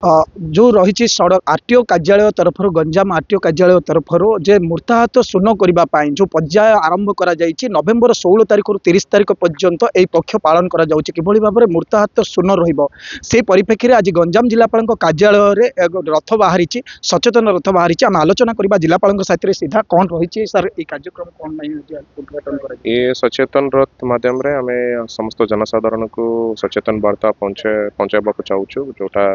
जो रही सड़क आरटीओ कार्यालय तरफ गंजाम आरटीओ कार्यालय तरफ जे मूर्ताहत शून्य करने जो पर्याय आरंभ कर नवेम्बर 16 तारिख रु 30 तारिख पर्यंत यह पक्ष पालन कर किभली भाव में मूर्ताहत शून्य रही परिप्रेक्षी आज गंजाम जिलापाल कार्यालय रथ बाहरी सचेतन रथ बाहरी आम आलोचना करवा जिलापाल साथ सीधा कौन रही सर ये कार्यक्रम कौन उद्घाटन कर ये सचेतन रथ माध्यम आम समस्त जनसाधारण को सचेतन वार्ता पहुँचाइबा चाहूँ जोटा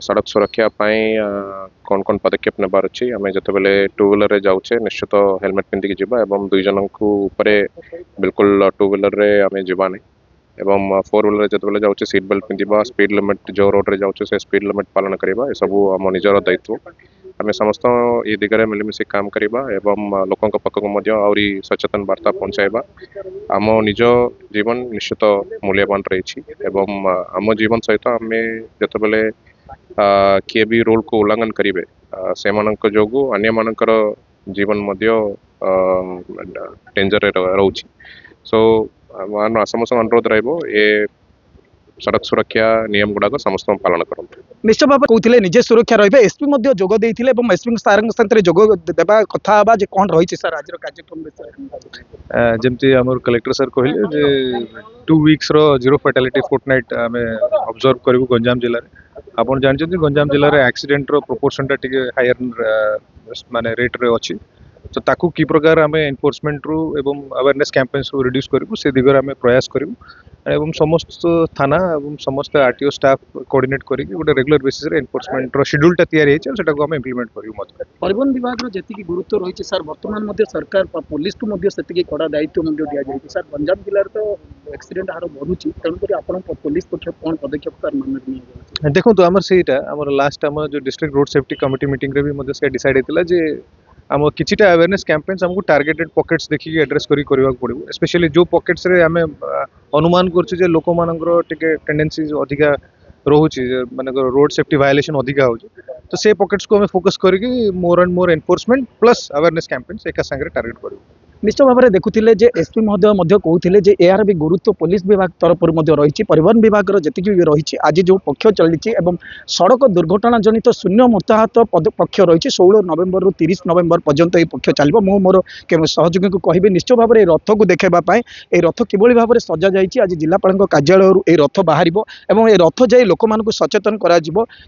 सड़क सुरक्षा कौन कौन पदक्षेप नेबार अच्छी आम जो टू व्हीलर रे जाऊे निश्चित हेलमेट पिंधिकी जीवा एवं दुई जन को बिल्कुल टू व्हीलर रे आम जीवा नहीं एवं फोर व्हीलर जो जाऊे सीट बेल्ट पिंधा स्पीड लिमिट जो रोड रे जाऊे से स्पीड लिमिट पालन करवा सब आम निजर दायित्व आम समस्त ये दिगरे मिलमिशि काम करवा एवं लोकों पाखक आहरी सचेतन वार्ता पहुँचाइबा आम निज जीवन निश्चित मूल्यवान रही एवं आम जीवन सहित आम जो किए भी रूल को उल्लंघन करेंगे से जो अन्य मानकर जीवन डेंजर रोच सो समस्त अनुरोध रे सड़क सुरक्षा नियम गुड़ाक समस्त पालन करते निश्चय भाव कहते निजे सुरक्षा रही एसपी जोग एसपी सार साथ जोग देवा कथा कौन रही सर आज कार्यक्रम जमती आम कलेक्टर सर कहले 2 वीक्स जीरो फैटालिटी फोर्टनाइट आम ऑब्जर्व करूँ गंजाम जिले में आपन जानते गंजाम जिले में एक्सीडेंट प्रोपोर्शन टे हायर माने रेट रे अच्छी तो ताकू की प्रकार आम एनफोर्समेंट रू एवं अवेयरनेस कैंपेन्स रू रिड्यूस करूँ से दिगरे आम प्रयास करूँ एवं समस्त थाना एवं समस्त आरटीओ स्टाफ कोऑर्डिनेट करके गोटे रेगुलर बेसिस रे एनफोर्समेंट शेड्यूलटा तैयारी सेटा आम इम्प्लीमेंट करूँ परिवहन विभाग जी गुरुत्व रही सर बर्तमान सरकार पुलिस को से कड़ा दायित्व दि जाए सर गंजाम जिले तो एक्सीडेंट हार बढ़ुची तेणुक आप पुलिस पक्ष कौन पदक्षेप देखो आम से लास्ट आम जो district road safety committee meeting रे भी से डिसाइड होता जे आम किछिटा अवेयरनेस कैंपेन्स हमको टारगेटेड पॉकेट्स देखिए एड्रेस करा पड़ो स्पेशली जो पॉकेट्स रे आम अनुमान कर लोक मानकर टिके टेंडेंसी अधिका रोचे माने रोड सेफ्टी वायलेशन अधिका हो तो से पॉकेट्स को हमें फोकस करके more and more enforcement plus awareness campaigns एक संगे टारगेट करूँ निश्चय भाव में देखुले एसपी महोदय कहते यार भी गुरुत्व पुलिस विभाग तरफ रही परिवहन विभाग जी रही आज जो पक्ष चली सड़क दुर्घटना जनित शून्य मूर्ताहत पक्ष रही 16 नवेम्बर रु 30 नवेम्बर पर्यंत ये पक्ष चलो मु मोर सहयोगी को कहि निश्चय भाव में रथ को देखापी ये रथ किभली भाव में सजा जाइए आज जिलापाल कार्यालय ये रथ बाहर और ये रथ जाई लोक मानक सचेतन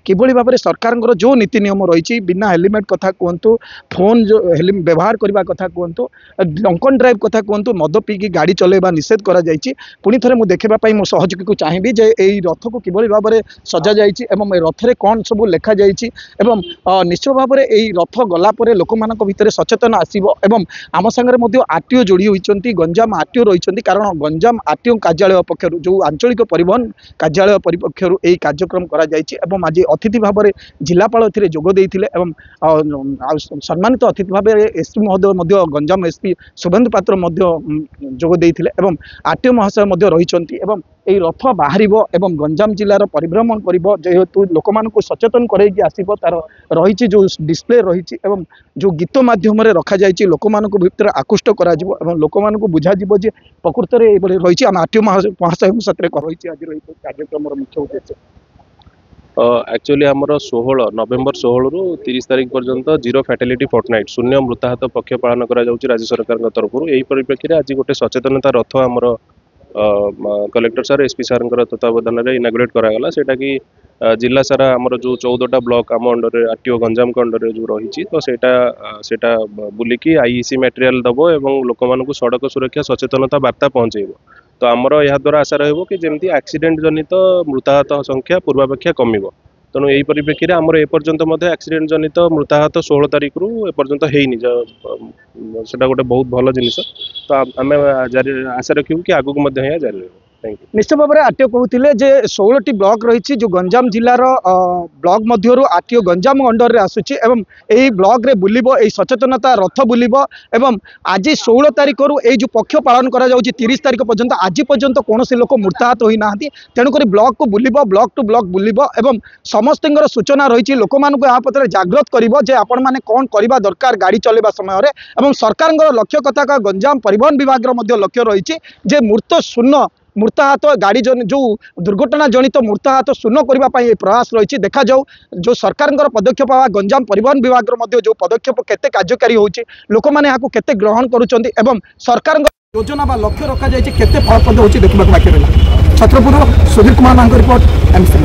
किभली भाव में सरकार जो नीति नियम रही बिना हेलमेट कथा कहतु फोन जो व्यवहार करने कथा कहतु ड्रंकन ड्राइव कथा कहतु मद पीकी गाड़ी चलेबा निषेध करा जायछि पुणी थरे मु देखेबा मो सहयोगी को चाहिए जे एई रथ को किभली भाव में सजा जायछि एवं ए रथ रे कौन सब लेखा जायछि एवं निश्चय भाव में एई रथ गला परे लोक मानक भितर सचेतन आसीबो एवं आम संगे मध्य आरटीओ जोड़ी होइछन्ति गंजाम आरटीओ रहिछन्ति कारण गंजाम आरटीओ कार्यालय पक्षरु जो आंचलिक परिवहन कार्यालय परिपक्षरु एई कार्यक्रम करा जायछि एवं आज अतिथि भाव में जिलापाल एथिरे जोग देइथिले एवं सम्मानित अतिथि भाव में एसपी महोदय मध्य गंजाम एसपी शुभेन्दु पात्र जोग देइथिले एवं आरटीओ महाशय रही यही रथ बाहर एवं गंजाम जिलार परिभ्रमण कर जेहेतु लोक मानक सचेतन करैकि आसीबो तार रही जो डिस्प्ले रही जो गीत माध्यम रखा जाइए लोक मानक भितर आकृष्ट करा लोक मानक बुझा जे प्रकृत में रही आम आरटीओ महाशय साथ रही आज रही कार्यक्रम मुख्य उद्देश्य एक्चुअली आमर 16 नवेम्बर 16 रु 30 तारिख पर्यंत जीरो फैटालिटी फोर्टनाइट शून्य मृताहत पक्ष पालन करा राज्य सरकार तरफ यही परिप्रेक्षी आज गोटे सचेतनता रथ आमर कलेक्टर सर एसपी सार तत्वावधान में इनागुरेट करागला सेटा कि जिला सारा आमर जो 14टा ब्लॉक आम अंडर आरटीओ गंजाम को अंडर जो रही तो सेटा बुलिकी आईईसी मटेरियल दबो एवं लोक मानक सड़क सुरक्षा सचेतनता वार्ता पहुँचेब तो आमर यह द्वारा आशा रहिबो कि जेमती एक्सीडेंट जनित मृताहत संख्या पूर्वापेक्षा कमिबो तेणु यही परिप्रेक्षी आमर एपर्यंत एक्सीडेंट जनित मृताहत 16 तारिख रु एपर्यंत हेनी सेटा गोटे बहुत भल जिनिस तो आम आशा रखू कि आगू जारी रहिबो निश्चय भाव में आरटीओ कहते 16टी ब्लॉक रही जो गंजाम जिलार ब्लॉक मध्य आरटीओ गंजाम अंडर रे आसुची एवं यही ब्लॉक रे बुलिबो एई सचेतनता रथ बुलिबो एवं आज 16 तारिख रु जो पक्ष पालन करा जाउची 30 तारिख पर्यंत आज पर्यंत कौन लोक मृताहत होई नाहंती तेणुक ब्लॉक को बुलिबो ब्लॉक टू ब्लॉक बुलिबो एवं समस्त सूचना रही लोक मानक यहाँ पत्र जागृत करिबो जे आपण माने कौन करबा दरकार गाड़ी चलेबा समय एवं सरकार लक्ष्य कथा गंजाम परिवहन विभाग लक्ष्य रही जे मृत शून्य मृताहत गाड़ी जो दुर्घटना जनित मृताहत शून्य करने प्रयास रही देखा जाऊ जो सरकार पदक्षेप गंजाम परिवहन विभाग जो पदक्षेप केते कार्यकारी होची लोक मैंने यहाँ केते ग्रहण करुँच सरकार योजना बा लक्ष्य रखा जाए केते फलप्रद होची देखा बाकी रहा। Chhatarpur Sudhir Kumar report MC.